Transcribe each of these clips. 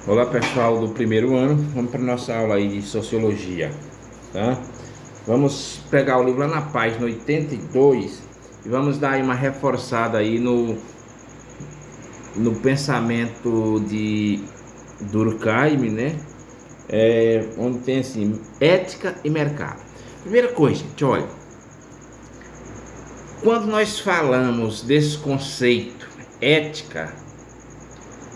Olá pessoal do primeiro ano, vamos para nossa aula aí de Sociologia, tá? Vamos pegar o livro lá na página 82 e vamos dar aí uma reforçada aí no pensamento de Durkheim, né? Onde tem assim, ética e mercado. Primeira coisa, gente, olha, quando nós falamos desse conceito, ética,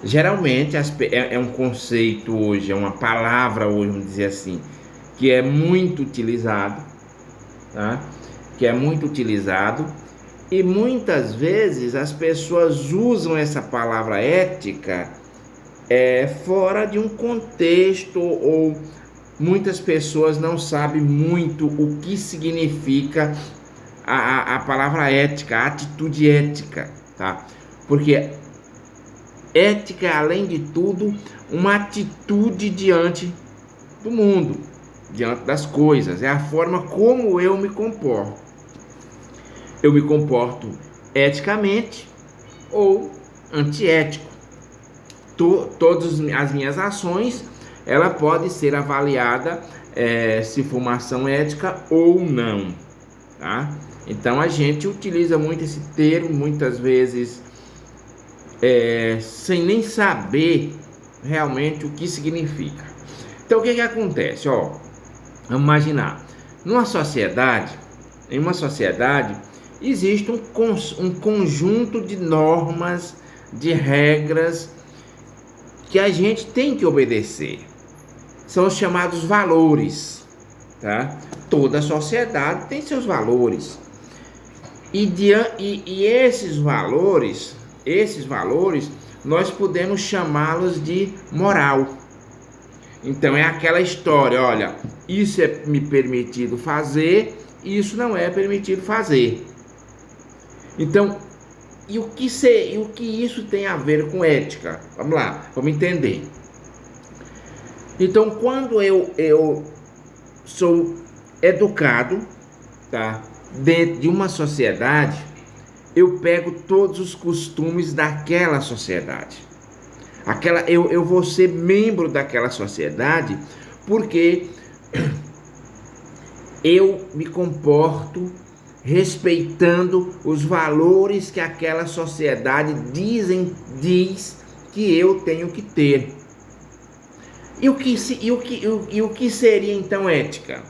geralmente é um conceito hoje, é uma palavra hoje, vamos dizer assim, que é muito utilizado, tá? Que é muito utilizado e muitas vezes as pessoas usam essa palavra ética fora de um contexto, ou muitas pessoas não sabem muito o que significa a palavra ética, a atitude ética, tá? Porque ética é, além de tudo, uma atitude diante do mundo, diante das coisas. É a forma como eu me comporto. Eu me comporto eticamente ou antiético. Todas as minhas ações, ela pode ser avaliada se for uma ação ética ou não, tá? Então a gente utiliza muito esse termo, muitas vezes sem nem saber realmente o que significa. Então o que acontece? Vamos imaginar, em uma sociedade existe um conjunto de normas, de regras que a gente tem que obedecer. São os chamados valores, tá? Toda sociedade tem seus valores. E esses valores, nós podemos chamá-los de moral. Então é aquela história, olha, isso é me permitido fazer, isso não é permitido fazer. Então, e o que isso tem a ver com ética? Vamos lá, vamos entender. Então, quando eu sou educado, tá, dentro de uma sociedade, eu pego todos os costumes daquela sociedade. Eu vou ser membro daquela sociedade porque eu me comporto respeitando os valores que aquela sociedade diz que eu tenho que ter. E o que seria então ética?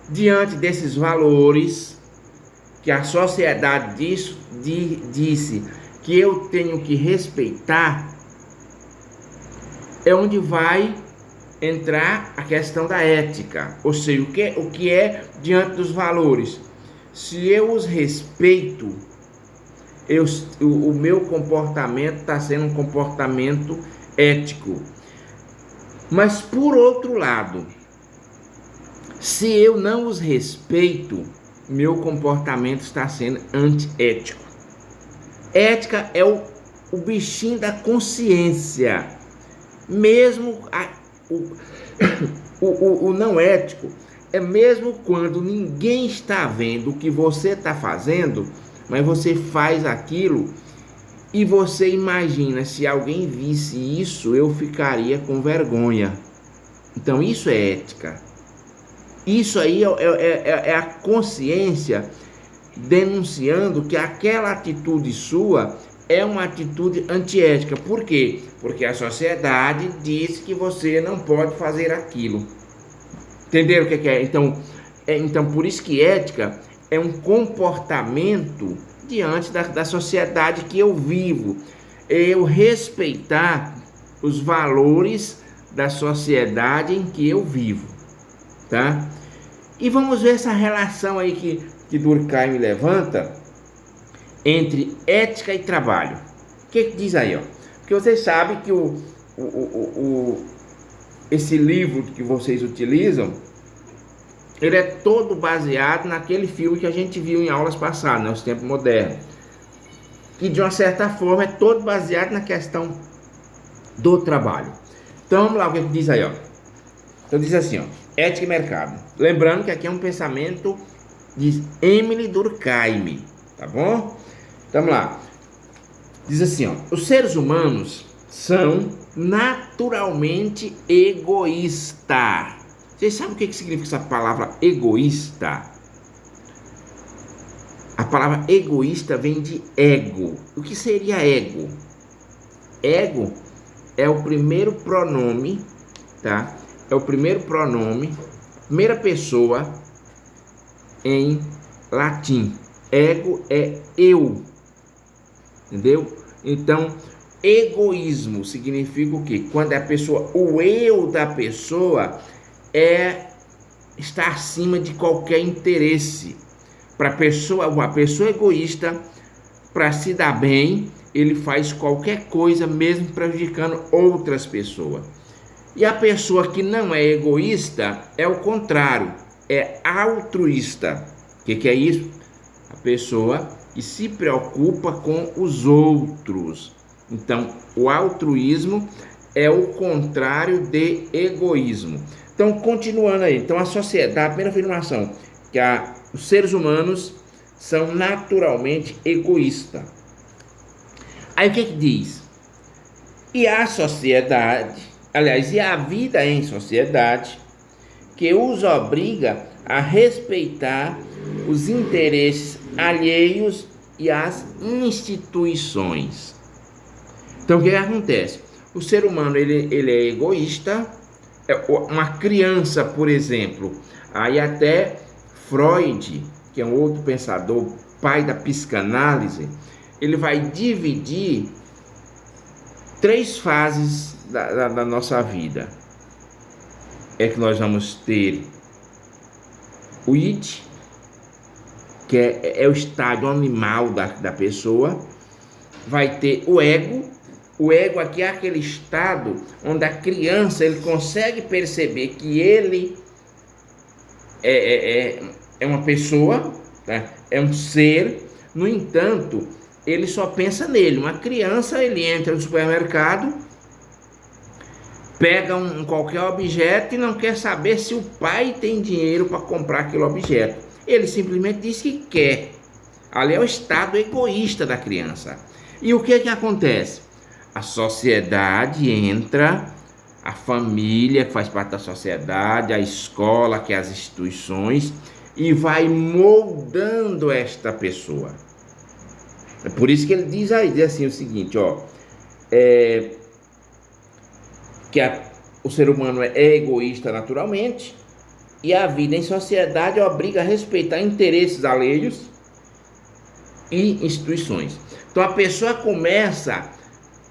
Diante desses valores que a sociedade disse que eu tenho que respeitar, é onde vai entrar a questão da ética, ou seja, o que é diante dos valores. Se eu os respeito, o meu comportamento está sendo um comportamento ético. Mas por outro lado, se eu não os respeito, meu comportamento está sendo antiético. Ética é o bichinho da consciência. Mesmo o não ético é mesmo quando ninguém está vendo o que você está fazendo, mas você faz aquilo e você imagina, se alguém visse isso, eu ficaria com vergonha. Então isso é ética. Isso aí é a consciência denunciando que aquela atitude sua é uma atitude antiética. Por quê? Porque a sociedade diz que você não pode fazer aquilo. Entenderam o que é? Então, por isso que ética é um comportamento diante da sociedade que eu vivo. Eu respeitar os valores da sociedade em que eu vivo, tá? E vamos ver essa relação aí que Durkheim levanta entre ética e trabalho. O que diz aí? Porque vocês sabem que esse livro que vocês utilizam, ele é todo baseado naquele filme que a gente viu em aulas passadas, né, Os Tempos Modernos. Que de uma certa forma é todo baseado na questão do trabalho. Então vamos lá, o que diz aí? Então diz assim, ética e mercado. Lembrando que aqui é um pensamento de Emile Durkheim, tá bom? Vamos lá. Diz assim, os seres humanos são naturalmente egoísta. Vocês sabem o que significa essa palavra egoísta? A palavra egoísta vem de ego. O que seria ego? Ego é o primeiro pronome, tá? É o primeiro pronome, primeira pessoa em latim. Ego é eu, entendeu? Então, egoísmo significa o quê? Quando a pessoa, o eu da pessoa está acima de qualquer interesse. Para uma pessoa egoísta, para se dar bem, ele faz qualquer coisa, mesmo prejudicando outras pessoas. E a pessoa que não é egoísta é o contrário, é altruísta. O que é isso? A pessoa que se preocupa com os outros. Então, o altruísmo é o contrário de egoísmo. Então, continuando aí. Então, a sociedade, a primeira afirmação, que os seres humanos são naturalmente egoístas. Aí o que diz? E a sociedade, aliás, e a vida em sociedade, que os obriga a respeitar os interesses alheios e as instituições. Então, o que acontece? O ser humano, ele é egoísta. Uma criança, por exemplo, aí até Freud, que é um outro pensador, pai da psicanálise, ele vai dividir 3 fases da nossa vida. É que nós vamos ter o id, que é o estágio animal da pessoa. Vai ter o ego. O ego aqui é aquele estado onde a criança ele consegue perceber que ele é uma pessoa, tá? É um ser. No entanto, ele só pensa nele. Uma criança, ele entra no supermercado, pega qualquer objeto e não quer saber se o pai tem dinheiro para comprar aquele objeto. Ele simplesmente diz que quer. Ali é o estado egoísta da criança. E o que acontece? A sociedade entra, a família, que faz parte da sociedade, a escola, que é as instituições, e vai moldando esta pessoa. É por isso que ele diz assim o seguinte, que o ser humano é egoísta naturalmente, e a vida em sociedade obriga a respeitar interesses alheios e instituições. Então a pessoa começa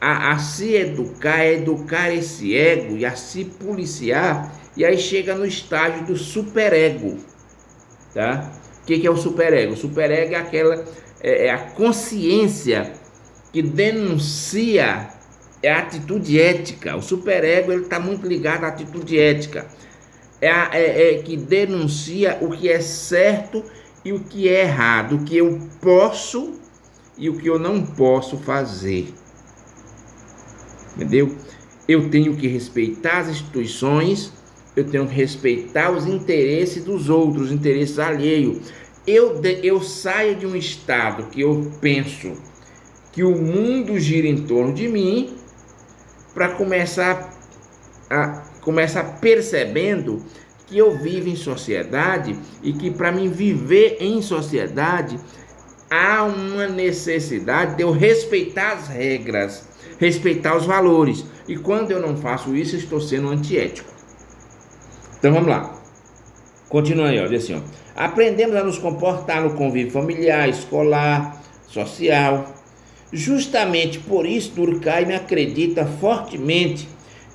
a se educar, a educar esse ego e a se policiar, e aí chega no estágio do superego, tá? O que é o superego? O superego é a consciência que denuncia a atitude ética. O superego ele está muito ligado à atitude ética, que denuncia o que é certo e o que é errado, o que eu posso e o que eu não posso fazer. Entendeu? Eu tenho que respeitar as instituições, eu tenho que respeitar os interesses dos outros, os interesses alheios. Eu saio de um estado que eu penso que o mundo gira em torno de mim, para começar percebendo que eu vivo em sociedade e que para mim viver em sociedade há uma necessidade de eu respeitar as regras, respeitar os valores. E quando eu não faço isso, eu estou sendo antiético. Então vamos lá. Continua aí, diz assim, aprendemos a nos comportar no convívio familiar, escolar, social. Justamente por isso, Durkheim acredita fortemente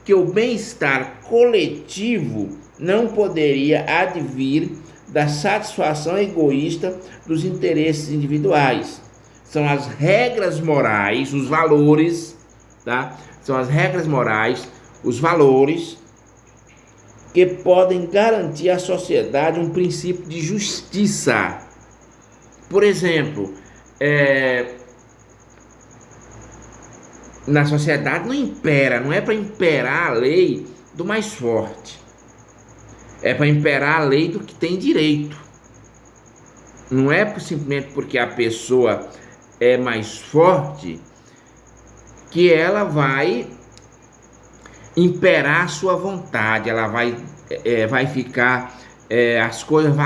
que o bem-estar coletivo não poderia advir da satisfação egoísta dos interesses individuais. São as regras morais, os valores, tá? São as regras morais, os valores que podem garantir à sociedade um princípio de justiça. Por exemplo, na sociedade não é para imperar a lei do mais forte. É para imperar a lei do que tem direito. Não é simplesmente porque a pessoa é mais forte que ela vai imperar a sua vontade, ela vai ficar, as coisas vão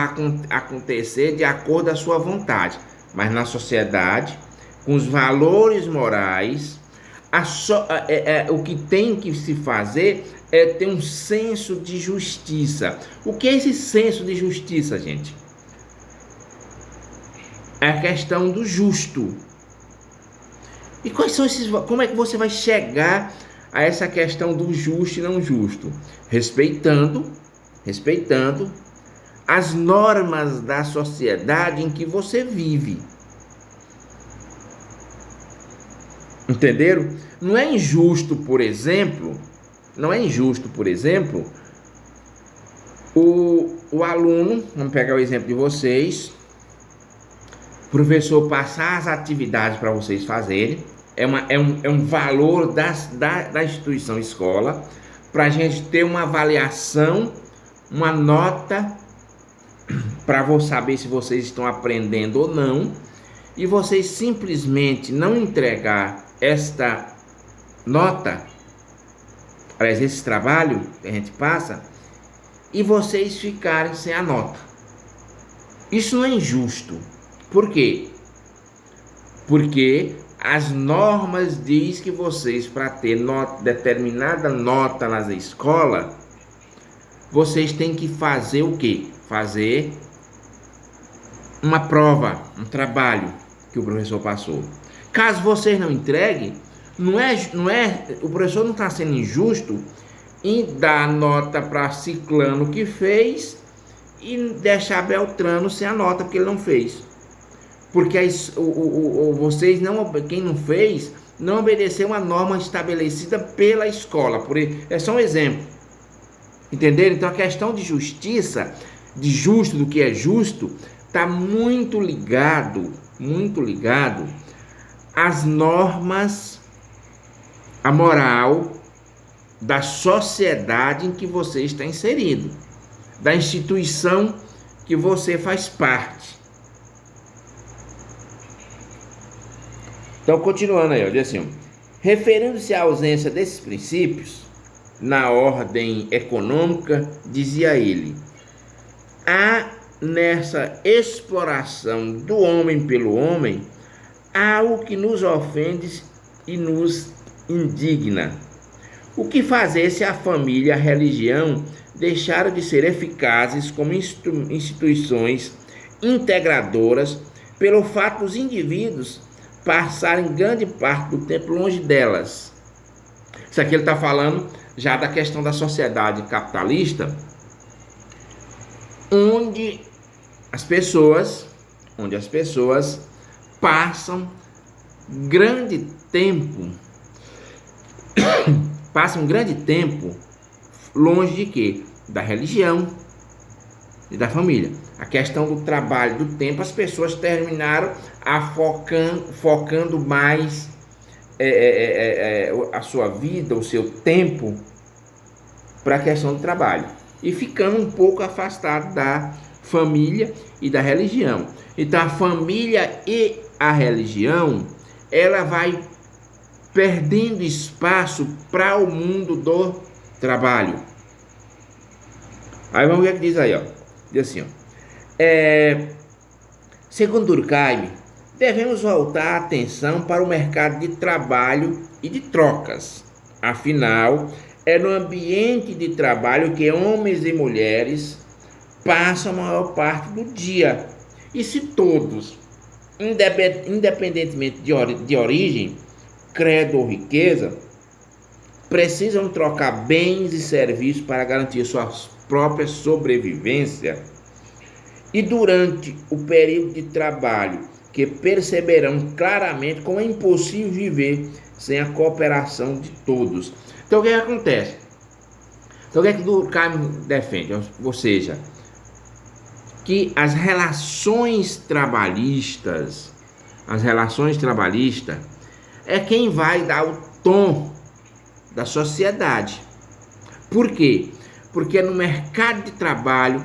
acontecer de acordo com a sua vontade. Mas na sociedade, com os valores morais, o que tem que se fazer é ter um senso de justiça. O que é esse senso de justiça, gente? É a questão do justo. E quais são como é que você vai chegar a essa questão do justo e não justo? Respeitando as normas da sociedade em que você vive. Entenderam? Não é injusto, por exemplo, o aluno, vamos pegar o exemplo de vocês, o professor passar as atividades para vocês fazerem, é um valor da instituição escola, para a gente ter uma avaliação, uma nota, para saber se vocês estão aprendendo ou não, e vocês simplesmente não entregar esta nota, aliás, esse trabalho que a gente passa, e vocês ficarem sem a nota. Isso não é injusto. Por quê? Porque as normas diz que vocês, para ter determinada nota na escola, vocês têm que fazer o quê? Fazer uma prova, um trabalho que o professor passou. Caso vocês não entreguem, o professor não está sendo injusto em dar nota para ciclano que fez e deixar Beltrano sem a nota porque ele não fez. Porque vocês quem não fez, não obedeceu uma norma estabelecida pela escola. É só um exemplo. Entenderam? Então a questão de justiça, de justo, do que é justo, está muito ligado às normas, a moral da sociedade em que você está inserido, da instituição que você faz parte. Então, continuando aí, diz assim: referindo-se à ausência desses princípios na ordem econômica, dizia ele, há nessa exploração do homem pelo homem algo que nos ofende e nos indigna. O que fazer se a família e a religião deixaram de ser eficazes como instituições integradoras pelo fato dos indivíduos passarem grande parte do tempo longe delas? Isso aqui ele está falando já da questão da sociedade capitalista, onde as pessoas passam grande tempo longe de quê? Da religião e da família. A questão do trabalho, do tempo, as pessoas terminaram focando mais a sua vida, o seu tempo para a questão do trabalho e ficando um pouco afastado da família e da religião. Então a família e a religião, ela vai perdendo espaço para o mundo do trabalho. Aí vamos ver o que diz aí, ó. Diz assim, ó. Segundo Durkheim, devemos voltar a atenção para o mercado de trabalho e de trocas. Afinal, é no ambiente de trabalho que homens e mulheres passam a maior parte do dia. E se todos, independentemente de origem, credo ou riqueza, precisam trocar bens e serviços para garantir sua própria sobrevivência, e durante o período de trabalho que perceberão claramente como é impossível viver sem a cooperação de todos. Então o que acontece? Então o que Durkheim defende? Ou seja, que as relações trabalhistas é quem vai dar o tom da sociedade. Por quê? Porque no mercado de trabalho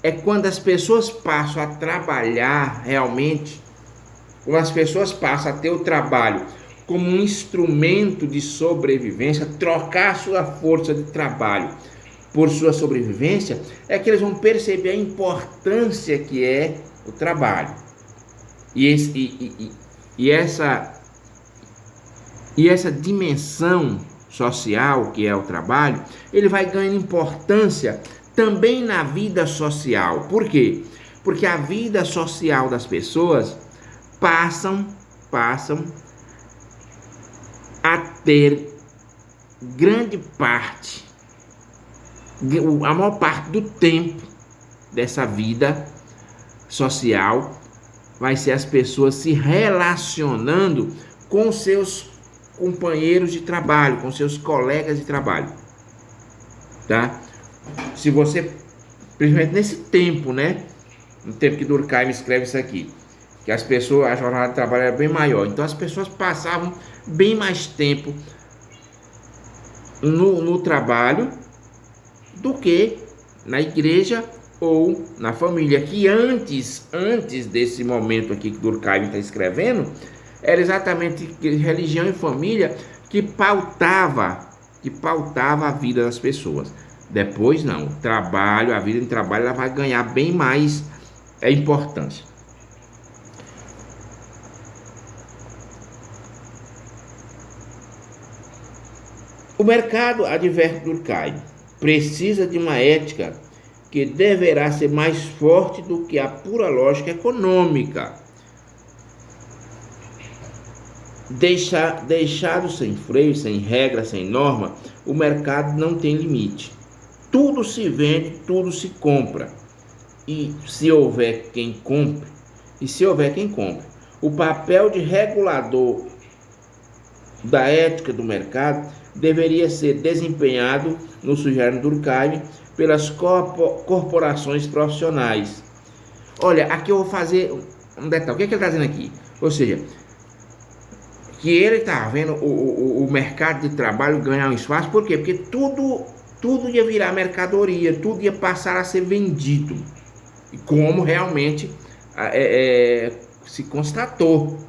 é quando as pessoas passam a trabalhar realmente, quando as pessoas passam a ter o trabalho como um instrumento de sobrevivência, trocar sua força de trabalho por sua sobrevivência, é que eles vão perceber a importância que é o trabalho. E essa dimensão social que é o trabalho, ele vai ganhando importância também na vida social. Por quê? Porque a vida social das pessoas passam a ter grande parte, a maior parte do tempo dessa vida social vai ser as pessoas se relacionando com seus companheiros de trabalho, com seus colegas de trabalho, tá? Se você, principalmente nesse tempo, né? No tempo que Durkheim escreve isso aqui, que as pessoas, a jornada de trabalho era bem maior, então as pessoas passavam bem mais tempo no trabalho do que na igreja ou na família, que antes desse momento aqui que Durkheim está escrevendo, era exatamente religião e família que pautava a vida das pessoas. Depois não, trabalho, a vida em trabalho, ela vai ganhar bem mais importância. O mercado, adverte Durkheim, precisa de uma ética que deverá ser mais forte do que a pura lógica econômica. Deixado sem freio, sem regra, sem norma, o mercado não tem limite. Tudo se vende, tudo se compra. E se houver quem compre, o papel de regulador da ética do mercado deveria ser desempenhado, no sugere Durkheim, pelas corporações profissionais. Olha, aqui eu vou fazer um detalhe. O que é que ele está dizendo aqui? Ou seja, que ele está vendo o mercado de trabalho ganhar um espaço. Por quê? Porque tudo ia virar mercadoria, tudo ia passar a ser vendido. E como realmente se constatou.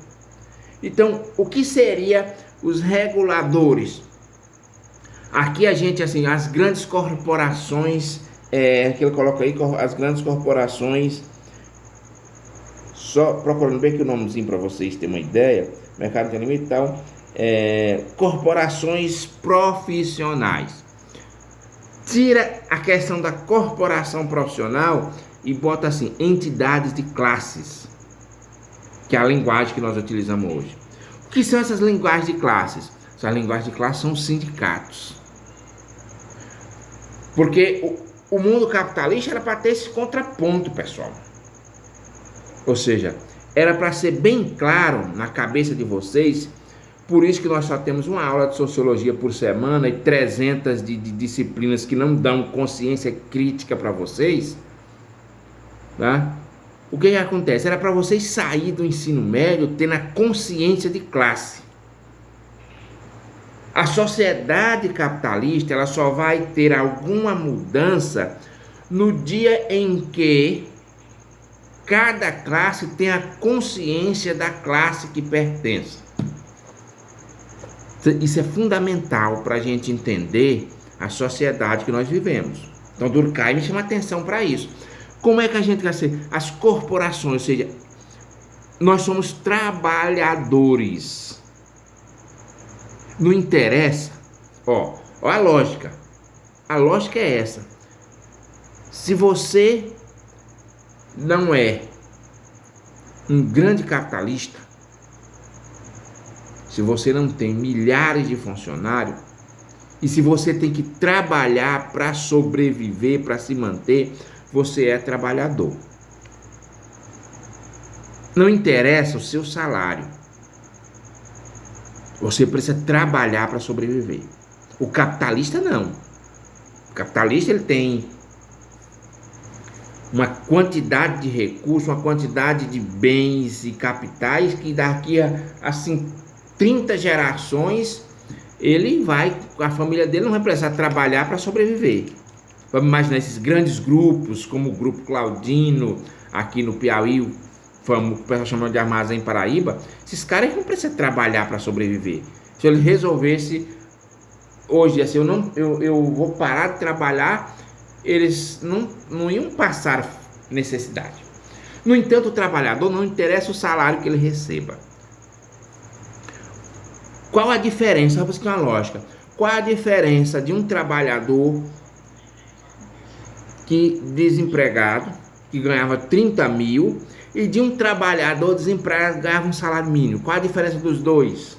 Então, o que seria os reguladores? Aqui a gente, assim, as grandes corporações, que ele coloca aí, as grandes corporações, só procurando bem aqui o nomezinho para vocês terem uma ideia, mercado de limite e tal, corporações profissionais. Tira a questão da corporação profissional e bota assim, entidades de classes, que é a linguagem que nós utilizamos hoje. O que são essas linguagens de classes? Essas linguagens de classes são sindicatos. Porque o mundo capitalista era para ter esse contraponto, pessoal. Ou seja, era para ser bem claro na cabeça de vocês. Por isso que nós só temos uma aula de sociologia por semana e 300 de disciplinas que não dão consciência crítica para vocês. Tá? O que acontece? Era para vocês sair do ensino médio tendo a consciência de classe. A sociedade capitalista, ela só vai ter alguma mudança no dia em que cada classe tem a consciência da classe que pertence. Isso é fundamental para a gente entender a sociedade que nós vivemos. Então, Durkheim chama atenção para isso. Como é que a gente vai ser? As corporações, ou seja, nós somos trabalhadores. Não interessa, ó a lógica. A lógica é essa. Se você não é um grande capitalista, se você não tem milhares de funcionários, e se você tem que trabalhar para sobreviver, para se manter, você é trabalhador. Não interessa o seu salário. Você precisa trabalhar para sobreviver. O capitalista não. O capitalista, ele tem uma quantidade de recursos, uma quantidade de bens e capitais que daqui a assim 30 gerações a família dele não vai precisar trabalhar para sobreviver. Vamos imaginar esses grandes grupos, como o Grupo Claudino, aqui no Piauí, famoso, o pessoal chama de Armazém Paraíba, esses caras não precisam trabalhar para sobreviver. Se ele resolvesse hoje, assim, eu vou parar de trabalhar, eles não iam passar necessidade. No entanto, o trabalhador não interessa o salário que ele receba. Qual a diferença? Vamos buscar uma lógica. Qual a diferença de um trabalhador desempregado, que ganhava 30 mil, e de um trabalhador desempregado que ganhava um salário mínimo? Qual a diferença dos dois?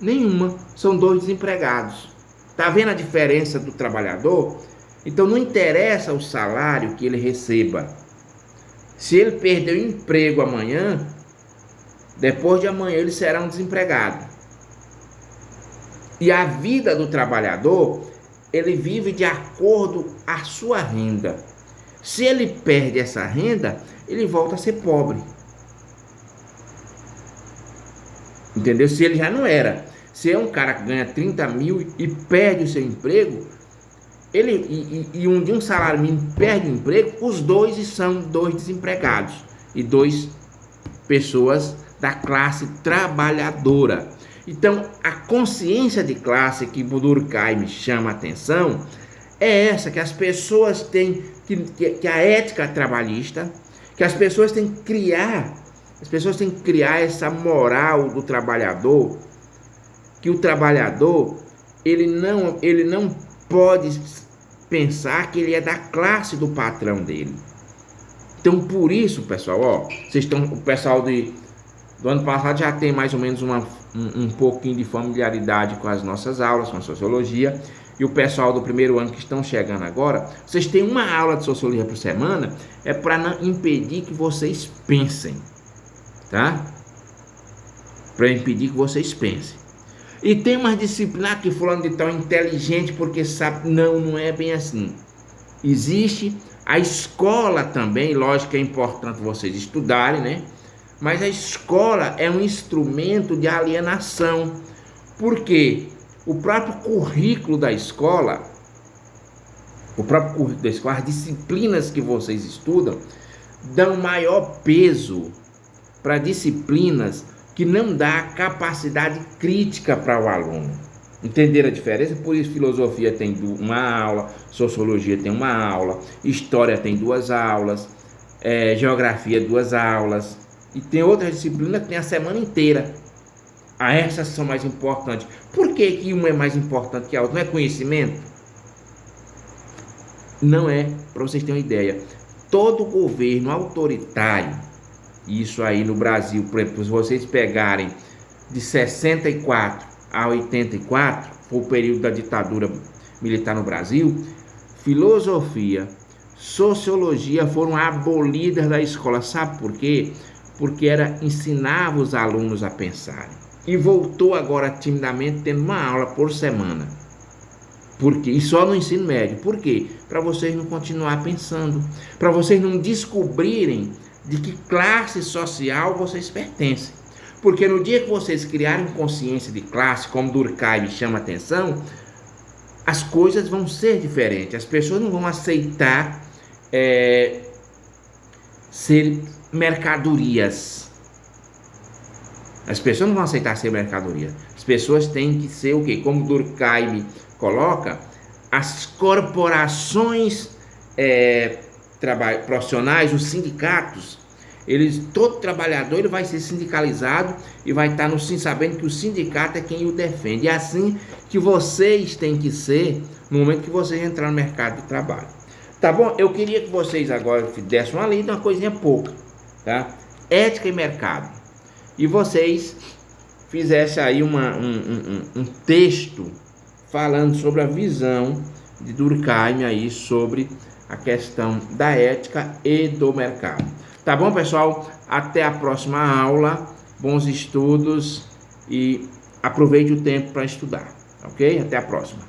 Nenhuma. São dois desempregados. Tá vendo a diferença do trabalhador? Então não interessa o salário que ele receba. Se ele perder o emprego amanhã, depois de amanhã ele será um desempregado. E a vida do trabalhador, ele vive de acordo com a sua renda. Se ele perde essa renda, ele volta a ser pobre. Entendeu? Se ele já não era. Se é um cara que ganha 30 mil e perde o seu emprego, de um salário mínimo perde o emprego, os dois são dois desempregados e dois pessoas da classe trabalhadora. Então, a consciência de classe que Durkheim chama a atenção é essa, que as pessoas têm, que a ética trabalhista, que as pessoas têm que criar essa moral do trabalhador, que o trabalhador, ele não pode pensar que ele é da classe do patrão dele. Então, por isso, pessoal, o pessoal do ano passado já tem mais ou menos um pouquinho de familiaridade com as nossas aulas, com a sociologia, e o pessoal do primeiro ano que estão chegando agora, vocês têm uma aula de sociologia por semana, é para não impedir que vocês pensem, tá? Para impedir que vocês pensem. E tem uma disciplina que fulano de tal inteligente porque sabe, não é bem assim. Existe a escola também, lógico que é importante vocês estudarem, né? Mas a escola é um instrumento de alienação. Por quê? O próprio currículo da escola, as disciplinas que vocês estudam, dão maior peso para disciplinas que não dá capacidade crítica para o aluno. Entenderam a diferença? Por isso filosofia tem uma aula, sociologia tem uma aula, história tem 2 aulas, geografia 2 aulas, e tem outra disciplina que tem a semana inteira. Essas são mais importantes. Por que uma é mais importante que a outra? Não é conhecimento? Não é, para vocês terem uma ideia. Todo governo autoritário, isso aí no Brasil, por exemplo, se vocês pegarem de 64 a 84, foi o período da ditadura militar no Brasil, filosofia, sociologia foram abolidas da escola. Sabe por quê? Porque ensinava os alunos a pensarem. E voltou agora timidamente tendo uma aula por semana. Por quê? E só no ensino médio. Por quê? Para vocês não continuar pensando. Para vocês não descobrirem de que classe social vocês pertencem. Porque no dia que vocês criarem consciência de classe, como Durkheim chama a atenção, as coisas vão ser diferentes. As pessoas não vão aceitar ser mercadorias. As pessoas não vão aceitar ser mercadoria. As pessoas têm que ser o quê? Como Durkheim coloca, as corporações profissionais, os sindicatos, todo trabalhador ele vai ser sindicalizado e vai estar no sim sabendo que o sindicato é quem o defende. É assim que vocês têm que ser no momento que vocês entrarem no mercado de trabalho. Tá bom? Eu queria que vocês agora dessem uma lida, uma coisinha pouca, tá? Ética e mercado. E vocês fizessem aí um texto falando sobre a visão de Durkheim aí sobre a questão da ética e do mercado. Tá bom, pessoal? Até a próxima aula. Bons estudos e aproveite o tempo para estudar, ok? Até a próxima.